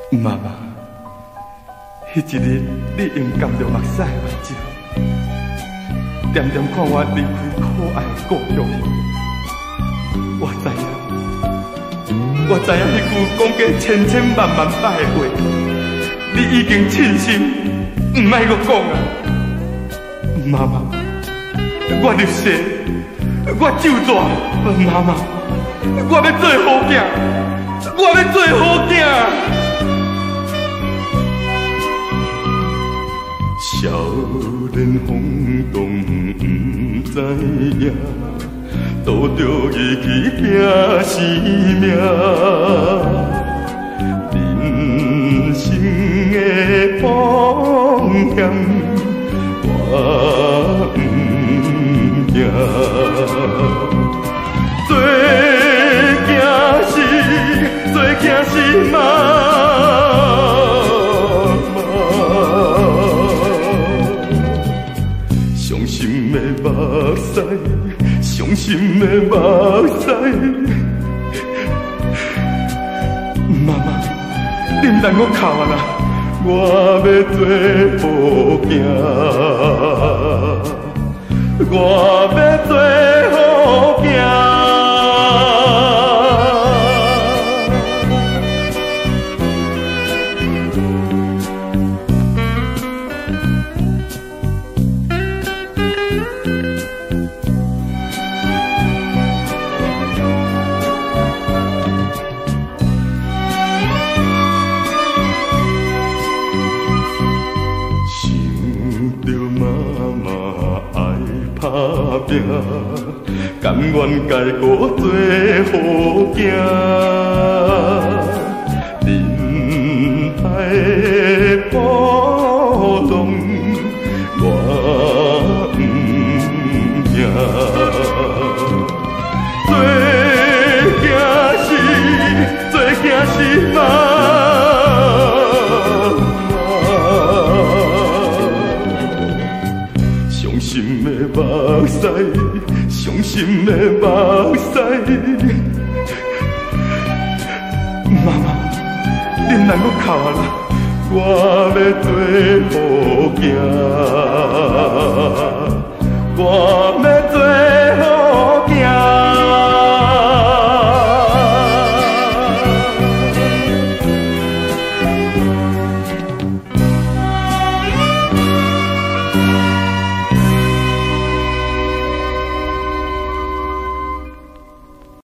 妈妈，迄一日你用含着目屎的目睭，点点看我离开可爱的故乡。我知影迄句讲过千千万万摆的话，你已经凊心，唔爱阁讲啊！妈妈，我入世，我就抓，妈妈，我要做好囝，我要做好囝。少年风动不知影，拄着义气拼生命。人生的风险，我不惊。做囝是妈妈，伤心的目屎，伤心的目屎。妈妈，你唔通我哭啊啦！我要做好囝，我要做好囝。甘愿解雇做好囝，人海的波浪我不惊。做囝是妈妈，伤心的目屎。伤心的目屎，妈妈，你唔通我哭啊啦！我要做好囝，我要。